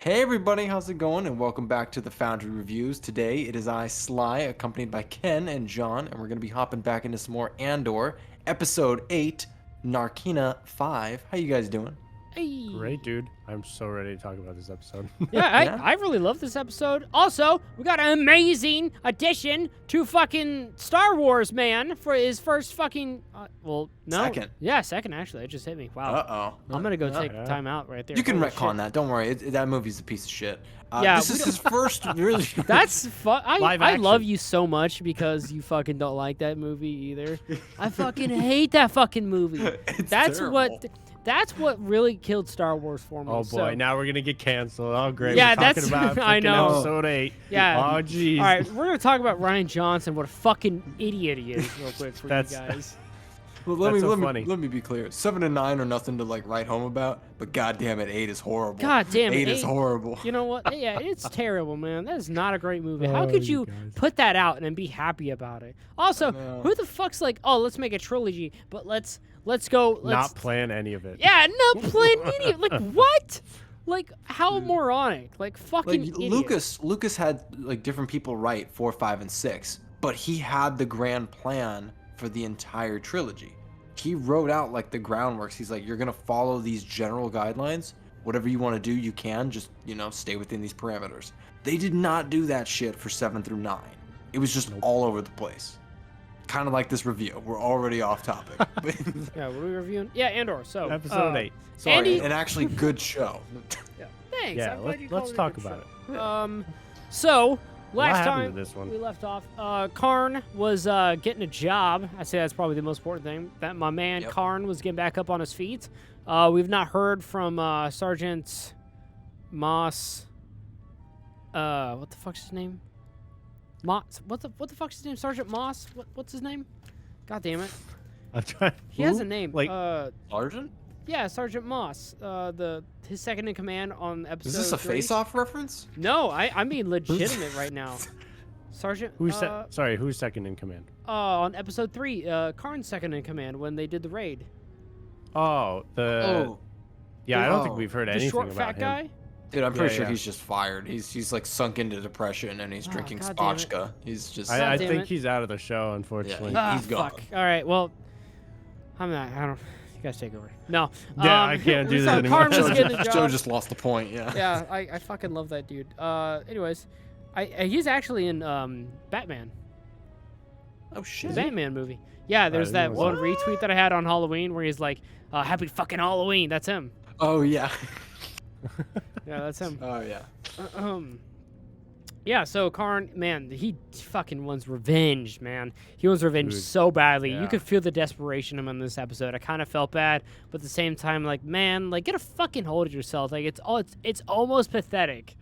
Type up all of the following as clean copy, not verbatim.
Hey everybody, how's it going? And welcome back to the Foundry Reviews. Today it is I, Sly, accompanied by Ken and John, and we're going to be hopping back into some more Andor, Episode 8, Narkina 5. How you guys doing? Hey. Great, dude. I'm so ready to talk about this episode. Yeah, I really love this episode. Also, we got an amazing addition to fucking Star Wars, man, for his first fucking, Second. Yeah, second, actually. It just hit me. Wow. Uh-oh. I'm going to go take time out right there. You can Holy retcon shit. that. Don't worry. That movie's a piece of shit. Yeah, this is his first really... That's fun. Live I love action. you so much because you fucking don't like that movie either. I fucking hate that fucking movie. It's That's terrible. That's what really killed Star Wars for me. Oh boy, So, now we're gonna get canceled. Oh great, Yeah, we're talking that's- about I freaking know. episode 8. Yeah. Oh jeez. all right, we're gonna talk about Ryan Johnson. What a fucking idiot he is, real quick for That's- you guys. Well, That's so let funny. me be clear. 7 and 9 are nothing to like write home about, but goddamn it, 8 is horrible. God damn it, 8 is 8. horrible. You know what? Yeah, it's terrible, man. That is not a great movie. How Oh, could you you guys. put that out and then be happy about it? Also, know. who the fuck's like, oh, let's make a trilogy, but let's go. Not plan any of it. Yeah, no plan idiot. Like what? Like how moronic? Like fucking Like idiot. Lucas had like different people write 4, 5, and 6, but he had the grand plan for the entire trilogy. He wrote out like the groundworks. He's like, you're gonna follow these general guidelines. Whatever you want to do, you can. Just stay within these parameters. They did not do that shit for 7 through 9. It was just all over the place. Kind of like this review. We're already off topic. Yeah, what are we reviewing? Yeah, Andor. So Episode 8. Sorry, Andy- an actually good show. Yeah, thanks. Yeah, I'm glad you let's called it a talk good about show. So What last happened time to this one? we left off, Karn was getting a job. I say that's probably the most important thing. That my man Yep. Karn was getting back up on his feet. We've not heard from Sergeant Moss. What the fuck's his name? Moss. What the fuck's his name? Sergeant Moss. What's his name? God damn it. I'm trying. He has a name. Like, Sergeant? Yeah, Sergeant Moss. His second in command on episode. Is this a 3. face-off reference? No, I'm being legitimate right now. Sergeant. who's sorry? Who's second in command? On episode 3, Karn's second in command when they did the raid. Oh, yeah. I don't think we've heard The anything short about fat him. guy. Dude, I'm pretty Yeah, sure yeah. he's just fired. He's like sunk into depression and he's drinking God damn it. spotchka. He's just God I damn think it. he's out of the show, unfortunately. Yeah, he's gone. Fuck. All right. Well, I don't. You guys take over. No. Yeah, I can't do this so anymore. Karn was Joe, getting a Joe job. just lost the point. Yeah. Yeah, I fucking love that dude. Anyways, he's actually in Batman. Oh The shit. Batman movie. Yeah, there's didn't that know one retweet that I had on Halloween where he's like, "Happy fucking Halloween." That's him. Oh yeah. Yeah, that's him. Oh yeah. Yeah, so Karn, man, he fucking wants revenge, man. He wants revenge Dude, so badly. You yeah. could feel the desperation in him in this episode. I kind of felt bad, but at the same time, like, man, like, get a fucking hold of yourself. Like, it's almost pathetic.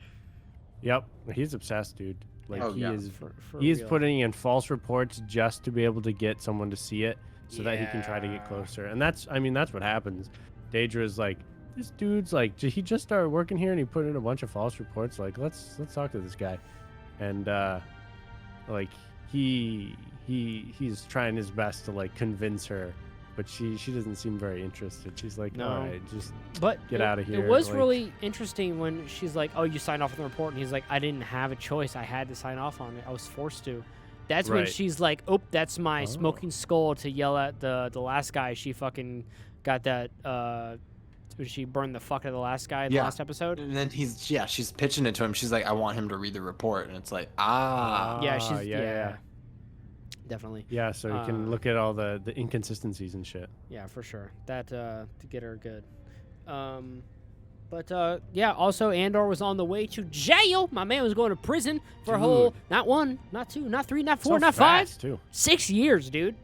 Yep, he's obsessed, dude. Like Oh, he yeah. is. For He is real. putting in false reports just to be able to get someone to see it, so that he can try to Yeah. get closer. And that's what happens. Daedra's like, this dude's like, he just started working here and he put in a bunch of false reports. Like, let's talk to this guy, and like he's trying his best to like convince her, but she doesn't seem very interested. She's like, No. all right, just But Get outta here, It was like- really interesting when she's like, "Oh, you signed off on the report," and he's like, "I didn't have a choice. I had to sign off on it. I was forced to." That's when Right. she's like, "Oh, that's my Oh. smoking skull," to yell at the last guy. She fucking got that. When she burned the fuck out of the last guy in the Yeah. last episode. And then she's pitching it to him. She's like, I want him to read the report, and it's like, Yeah, she's yeah. definitely. Yeah, so you can look at all the inconsistencies and shit. Yeah, for sure. That to get her good. But yeah, also Andor was on the way to jail. My man was going to prison for a whole not 1, not 2, not 3, not 4, So not 5, fast, too. 6 years, dude.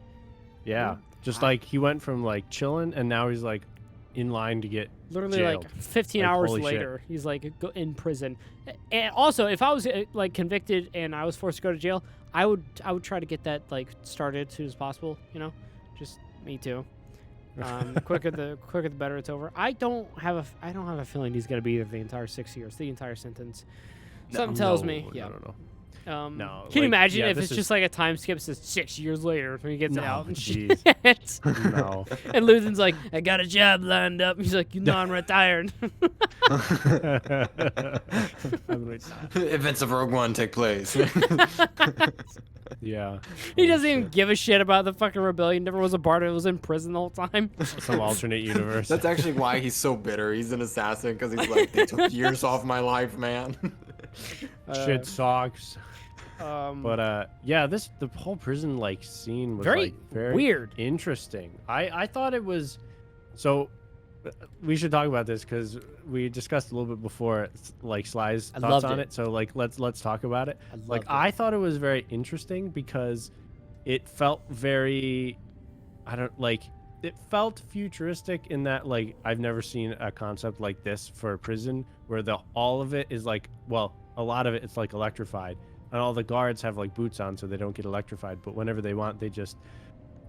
Yeah, just like he went from like chilling, and now he's like in line to get Literally jailed. like 15 Like, hours holy shit. later, he's like in prison. And also, if I was like convicted and I was forced to go to jail, I would try to get that like started as soon as possible. You know, just me too. The quicker the better it's over. I don't have a feeling he's gonna be there the entire 6 years, the entire sentence. Something tells me, yeah. No. No, Can you like, imagine yeah, if this it's is- just like a time skip? Says 6 years later when he gets No, out and jeez. shit. No. And Luthen's like, I got a job lined up. He's like, you know, I'm retired. Events of Rogue One take place. Yeah. He Holy doesn't even shit. give a shit about the fucking rebellion. Never was a part of it. Was in prison the whole time. Some alternate universe. That's actually why he's so bitter. He's an assassin because he's like, they took years off my life, man. Shit sucks. Um, But yeah, the whole prison like scene was very like very weird. interesting. I thought it was so. We should talk about this because we discussed a little bit before, like Sly's I thoughts loved on it. it. So like let's talk about it. I loved Like it. I thought it was very interesting because it felt very, it felt futuristic in that like I've never seen a concept like this for a prison where all of it is like, well, a lot of it it's like electrified, and all the guards have like boots on so they don't get electrified, but whenever they want they just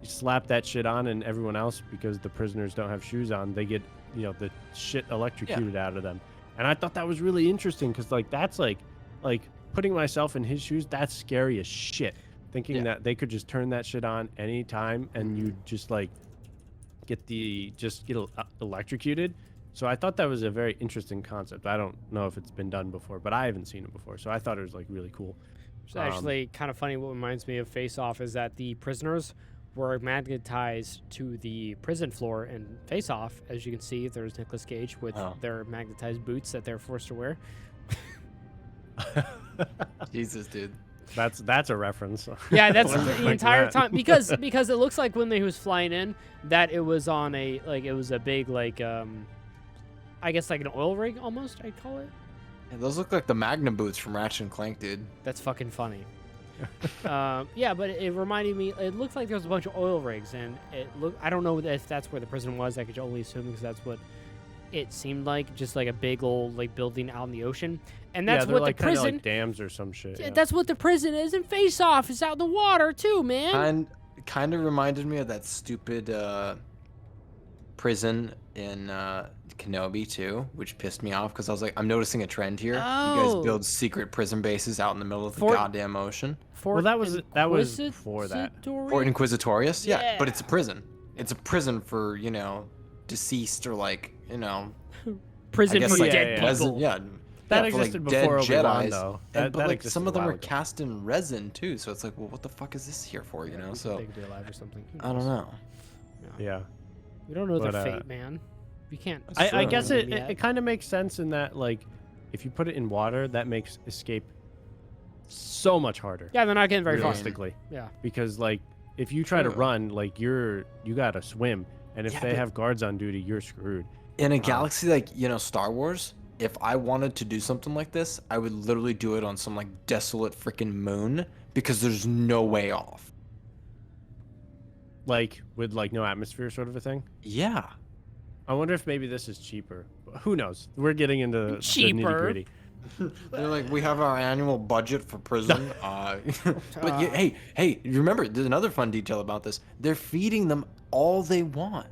slap that shit on, and everyone else, because the prisoners don't have shoes on, they get, you know, the shit electrocuted out of them. And I thought that was really interesting because like that's like putting myself in his shoes, that's scary as shit, thinking that they could just turn that shit on anytime and you just like get electrocuted. So I thought that was a very interesting concept. I don't know if it's been done before, but I haven't seen it before, so I thought it was like really cool. It's actually kind of funny. What reminds me of Face Off is that the prisoners were magnetized to the prison floor in Face Off. As you can see, there's Nicolas Cage with their magnetized boots that they're forced to wear. Jesus, dude. That's a reference. Yeah, that's Like the entire that. time because it looks like when he was flying in that it was on a it was a big I guess like an oil rig almost, I'd call it. Yeah, those look like the Magnum boots from Ratchet and Clank, dude. That's fucking funny. Yeah, but it reminded me. It looked like there was a bunch of oil rigs, and I don't know if that's where the prison was. I could only assume because that's what it seemed like, just like a big old like building out in the ocean. And that's they're what like the prison. kinda like dams or some shit. Yeah. That's what the prison is in Face Off. It's out in the water too, man. And kind of reminded me of that stupid prison in Kenobi too, which pissed me off because I was like, I'm noticing a trend here. You Oh. guys build secret prison bases out in the middle of the Fort- goddamn ocean. Well, that was before that. Fort Inquisitorius? Yeah, but Yeah. it's a prison. It's a prison for, deceased or like, Prison I guess for like dead yeah, people. yeah. That yeah, for, like, existed dead before Obi-Wan, Jedis. though. But That like existed some a of them while are ago. cast in resin too, so it's like, well, what the fuck is this here for? So They could be alive or something. Who I don't knows? know. Yeah. We don't know But, their fate, man. We can't. That's I true. guess know it them yet. kind of makes sense in that like if you put it in water, that makes escape so much harder. Yeah, they're not getting very far. Realistically, Yeah. because like if you try to True. run, like you gotta swim, and if Yeah, they but- have guards on duty, you're screwed. In a galaxy like, Star Wars, if I wanted to do something like this, I would literally do it on some like desolate freaking moon because there's no way off. Like with like no atmosphere, sort of a thing. Yeah. I wonder if maybe this is cheaper. Who knows? We're getting into the Cheaper? nitty-gritty. They're like, we have our annual budget for prison. But hey, you remember, there's another fun detail about this. They're feeding them all they want.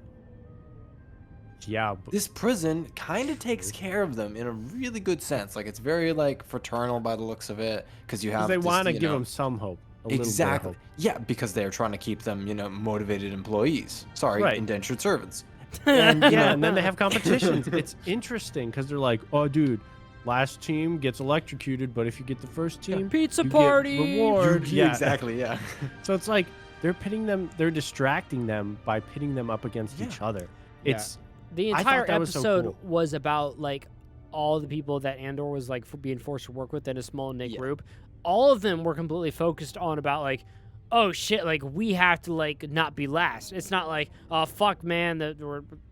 Yeah, but This prison kind of takes care of them in a really good sense. Like, it's very like fraternal by the looks of it, because you have they this, want to you give know- them some hope. A little bit of Exactly. hope. Yeah, because they're trying to keep them, motivated employees. Sorry, Right. indentured servants. And, yeah, and then they have competitions. It's interesting because they're like, oh, dude, last team gets electrocuted, but if you get the first team, Pizza you party. get reward. Yeah. Exactly, yeah. So it's like they're distracting them by pitting them up against each other. Yeah. It's The I thought entire that was so episode cool. was about like all the people that Andor was like being forced to work with in a small knit Yeah. group. All of them were completely focused on about like, oh shit, like we have to like not be last. It's not like, oh fuck, man, that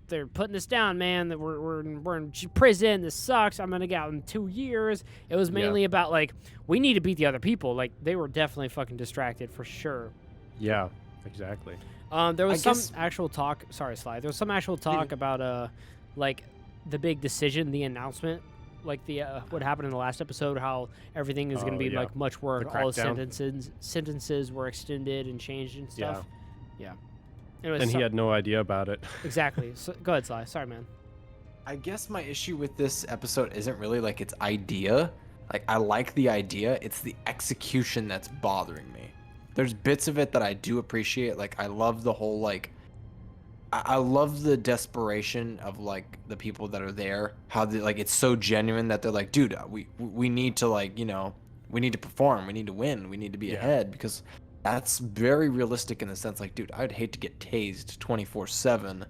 they're putting us down, man. That we're in prison. This sucks. I'm gonna get out in 2 years. It was mainly about like we need to beat the other people. Like they were definitely fucking distracted for sure. yeah, exactly. There was I some guess- actual talk. Sorry, Sly. There was some actual talk about like the big decision, the announcement, like the what happened in the last episode, how everything is going to Oh, be yeah. like much work. The All crackdown. sentences were extended and changed and stuff. Yeah. Anyways, And he had no idea about it. exactly. So, go ahead, Sly. Sorry, man. I guess my issue with this episode isn't really like its idea. Like, I like the idea. It's the execution that's bothering me. There's bits of it that I do appreciate. Like, I love the whole, like, I love the desperation of, like, the people that are there. How they, like, it's so genuine that they're like, dude, we need to, like, you know, we need to perform. We need to win. We need to be ahead, because that's very realistic in the sense, like, dude, I'd hate to get tased 24/7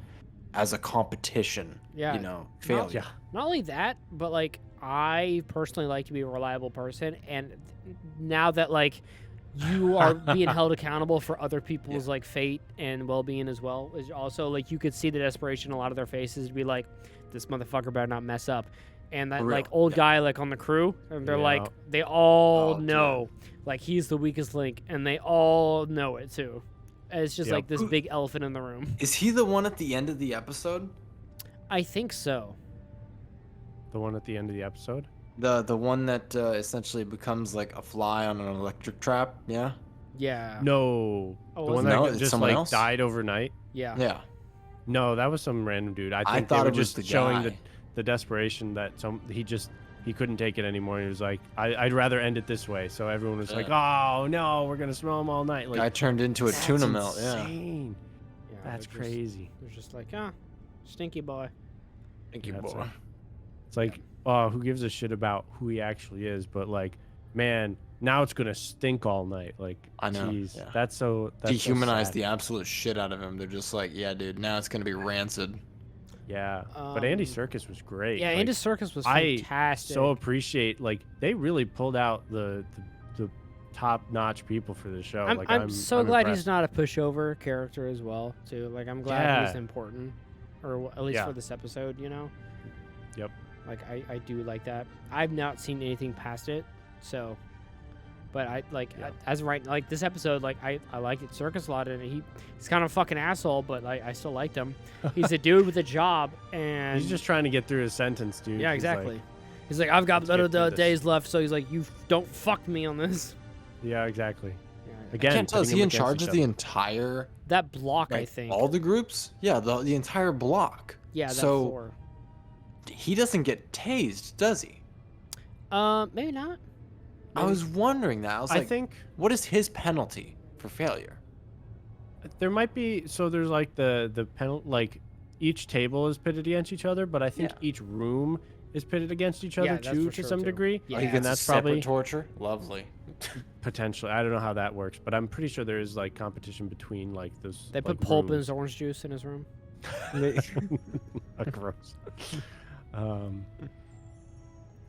as a competition, Yeah. you know, failure. Not only that, but like I personally like to be a reliable person, and now that like you are being held accountable for other people's like fate and well-being as well, is also like you could see the desperation in a lot of their faces to be like, this motherfucker better not mess up. And that like old guy like on the crew, and they're like, they all know like he's the weakest link, and they all know it too. And it's just like this big elephant in the room. Is he the one at the end of the episode? I think so. The one at the end of the episode? The one that essentially becomes like a fly on an electric trap, yeah? Yeah. No. Oh, The was one it? No, that it's just someone like else? died overnight? Yeah. Yeah. No, that was some random dude. I think thought they were it was just the showing guy. the desperation that he couldn't take it anymore. He was like, I'd rather end it this way. So everyone was like, oh no, we're gonna smell him all night. Like, Guy turned into a that's tuna melt, yeah. insane. Yeah, That's they're crazy. They're just like, stinky boy. Thank you, That's boy. it. It's like, oh, who gives a shit about who he actually is? But like, man, now it's gonna stink all night. Like, I know, geez, yeah. that's so Dehumanized sad. the absolute shit out of him. They're just like, yeah, dude, now it's gonna be rancid. Yeah, but Andy Serkis was great. Yeah, like, Andy Serkis was I fantastic. so appreciate, like, they really pulled out the top-notch people for the show. I'm so glad impressed. he's not a pushover character as well, too. Like, I'm glad he's Yeah. important, or at least for this episode, you know? Yep. Like, I do like that. I've not seen anything past it, so... But I, like, as of right, like, this episode, like, I liked it. Serkis a lot in it. He's kind of a fucking asshole, but, like, I still liked him. He's a dude with a job, and... He's just trying to get through his sentence, dude. Yeah, He's exactly. like, He's like, I've got "Let's get through better this." days left, so he's like, you don't fuck me on this. yeah, exactly. Yeah, Again, I can't tell, is putting he them in against charge each of the other. entire, that block, I like, think. all the groups? Yeah, the entire block. Yeah, that so, floor. he doesn't get tased, does he? Maybe not. I was wondering that. I was I like, think what is his penalty for failure? there might be, so there's like the penalty, like each table is pitted against each other, but I think each room is pitted against each other that's too, for to sure, some too. degree. Yeah. Oh, he And gets that's a separate probably torture? Lovely. potentially. I don't know how that works, but I'm pretty sure there is like competition between like those. They put like, pulp in rooms. his orange juice in his room. Gross.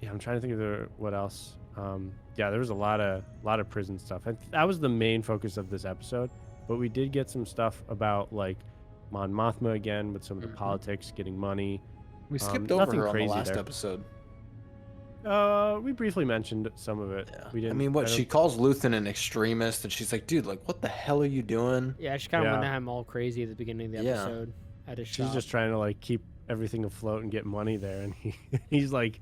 Yeah, I'm trying to think of what else. Yeah, there was a lot of prison stuff. And that was the main focus of this episode. But we did get some stuff about like Mon Mothma again with some of the politics, getting money. We skipped over nothing her on the crazy last there. episode. We briefly mentioned some of it. Yeah. We didn't. I mean, what, don't- she calls Luthen an extremist, and she's like, dude, like, what the hell are you doing? Yeah, she kind of Yeah. went at him all crazy at the beginning of the Yeah. episode. At his She's shop. just trying to like keep everything afloat and get money there, and he's like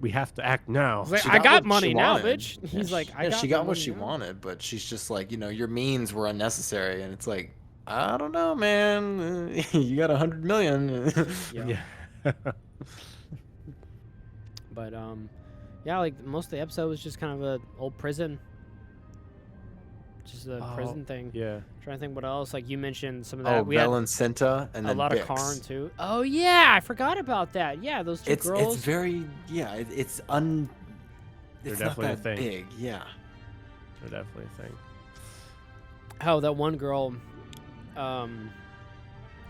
we have to act now. He's like, She I got what money she now, wanted. bitch. Yeah, He's like, I got she got my what money she now. wanted, but she's just like, you know, your means were unnecessary, and it's like, I don't know, man. You got 100 million. Yeah. But yeah, like most of the episode was just kind of a old prison. Just a prison thing. Yeah. Trying to think what else. Like you mentioned some of that. Oh, we Bell had and Cinta, and a then lot Bix. of Karn too. Oh yeah, I forgot about that. Yeah, those two It's girls. very it's They're it's not definitely a that thing. big. Yeah. They're definitely a thing. Oh, that one girl,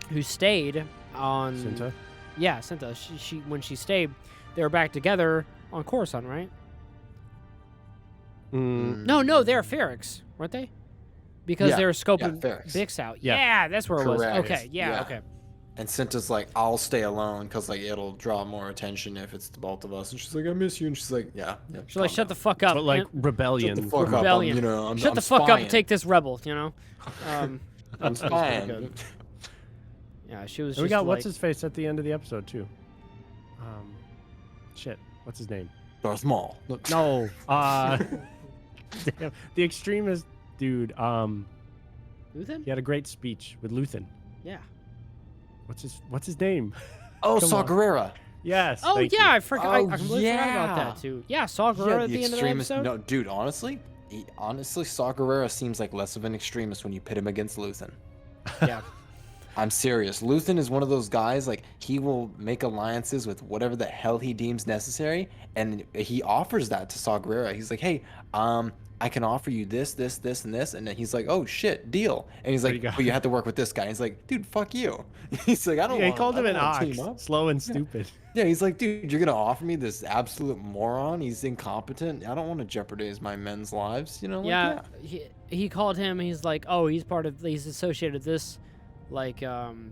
who stayed on. Cinta? Yeah, Cinta. She when she stayed, they were back together on Coruscant, right? No, they're Ferrix, weren't they? Because Yeah, they were scoping Ferrix. Bix out. Yeah. Yeah, that's where it was. Correct. Okay, yeah, okay. And Cinta's like, I'll stay alone because like it'll draw more attention if it's the both of us. And she's like, I miss you. And she's like, yeah. She's like, shut the fuck up. But like and- rebellion. Shut the fuck up. Rebellion. I'm, you know, I'm, shut I'm the fuck up spying. and take this rebel, you know? I'm pretty spying. good. Yeah, she was And we just got what's like, his face at the end of the episode too. Shit. What's his name? Darth Maul. No. Damn, the extremist dude. Luthen? He had a great speech with Luthen. Yeah. What's his name? Oh, Come Saw on. Gerrera. Yes. Oh thank yeah, you. I forgot. I Oh, completely forgot about yeah. that too. Yeah, Saw Gerrera at the end of the episode. No, dude, honestly, Saw Gerrera seems like less of an extremist when you pit him against Luthen. Yeah. I'm serious. Luthen is one of those guys, like, he will make alliances with whatever the hell he deems necessary, and he offers that to Saw Gerrera. He's like, hey, I can offer you this, this, this, and this, and then he's like, oh shit, deal. And he's like, but you have to work with this guy. And he's like, dude, fuck you. He's like, I don't Yeah, he want called him an ox, team up. slow and stupid. Yeah, he's like, dude, you're gonna offer me this absolute moron? He's incompetent. I don't want to jeopardize my men's lives, you know? Like, Yeah, he called him. He's like, oh, he's associated with this, like,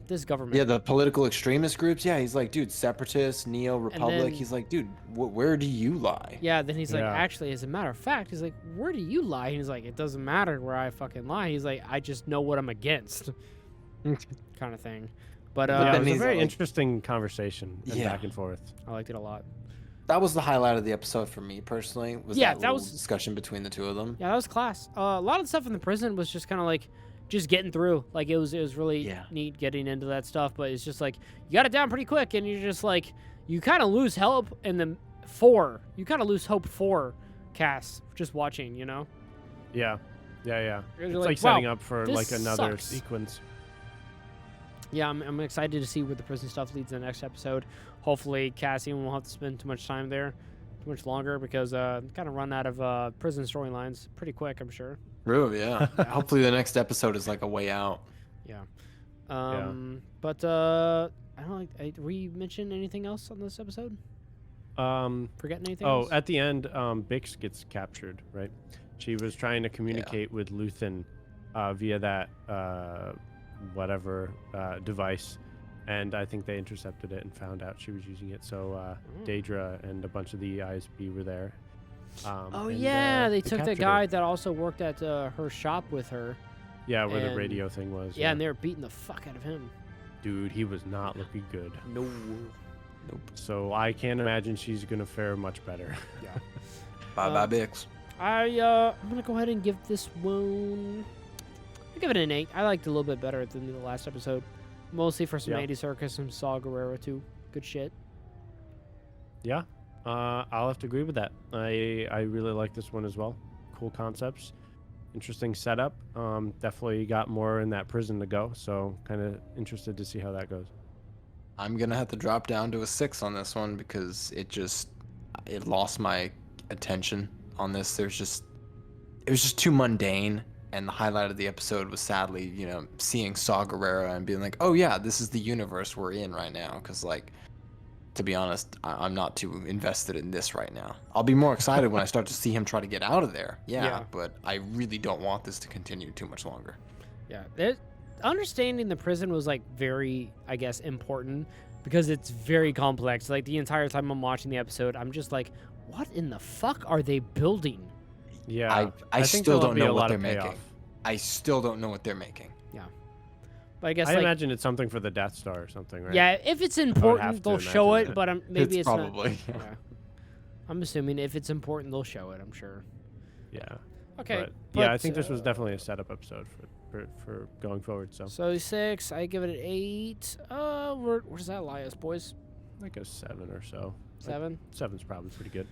this government. Yeah, the political extremist groups. Yeah, he's like, dude, separatists, Neo Republic. then- He's like, dude, where do you lie? Yeah, then he's like, Yeah. actually, as a matter of fact, he's like, where do you lie? And he's like, it doesn't matter where I fucking lie. He's like, I just know what I'm against, kind of thing. But Yeah, it then was a he's very like- interesting conversation and Yeah. back and forth. I liked it a lot. That was the highlight of the episode for me personally. Yeah, that that little was- discussion between the two of them. Yeah, that was class. A lot of the stuff in the prison was just kind of like, just getting through. Like it was really Yeah. neat getting into that stuff. But it's just like you got it down pretty quick, and you're just like, you kind of lose hope in the you kind of lose hope for Cass just watching. You know. Yeah. You're It's like, like setting wow, up for this like another sucks. sequence. Yeah, I'm excited to see where the prison stuff leads in the next episode. Hopefully, Cassie won't have to spend too much time there, too much longer, because kind of run out of prison storylines pretty quick, I'm sure. Really, yeah. Hopefully the next episode is like a way out. Yeah. But I don't like. Were you mention anything else on this episode? Forgetting anything? Oh, else? at the end, Bix gets captured, right? She was trying to communicate with Luthen via that whatever device, and I think they intercepted it and found out she was using it. So Daedra and a bunch of the ISB were there. Oh and, yeah, they took the captured guy her. that also worked at her shop with her. Yeah, where the and- radio thing was. Yeah, and they were beating the fuck out of him. Dude, he was not looking good. No. Nope. So I can't imagine she's gonna fare much better. Yeah. Bye bye, Bix. I'm gonna go ahead and give this one. I give it an 8. I liked it a little bit better than the last episode, mostly for some Yeah. Andy Serkis and Saw Gerrera too. Good shit. Yeah, I'll have to agree with that. I really like this one as well. Cool concepts, interesting setup. Definitely got more in that prison to go, so kind of interested to see how that goes. I'm gonna have to drop down to a 6 on this one because it lost my attention on this. It was just too mundane, and the highlight of the episode was sadly, seeing Saw Gerrera and being like, oh yeah, this is the universe we're in right now. Because like, to be honest, I'm not too invested in this right now. I'll be more excited when I start to see him try to get out of there. Yeah, but I really don't want this to continue too much longer. Yeah. Understanding the prison was like very, I guess, important because it's very complex. Like the entire time I'm watching the episode, I'm just like, what in the fuck are they building? Yeah, I think still there'll don't be know a what lot they're of making. payoff. I still don't know what they're making. But I guess I like, imagine it's something for the Death Star or something, right? yeah, if it's have important, to they'll show imagine it. it. But maybe it's not. probably. Yeah. I'm assuming if it's important, they'll show it. I'm sure. Yeah. Okay. But, yeah, I but, think this was definitely a setup episode for going forward. So So 6, I give it an 8. Where does that lie us, boys? like a 7 or so. 7. 7's probably pretty good.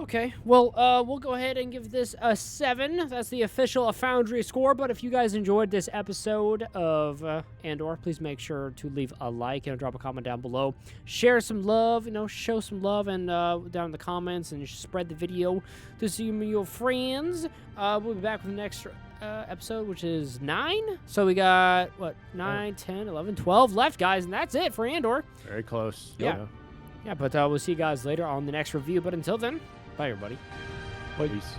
Okay. Well, we'll go ahead and give this a 7. That's the official Foundry score. But if you guys enjoyed this episode of Andor, please make sure to leave a like and drop a comment down below. Share some love, show some love and down in the comments, and spread the video to some of your friends. We'll be back with the next episode, which is 9. So we got, 9, 10, 11, 12 left, guys. And that's it for Andor. Very close. Yeah. Yeah, but we'll see you guys later on the next review. But until then, bye, everybody. Peace.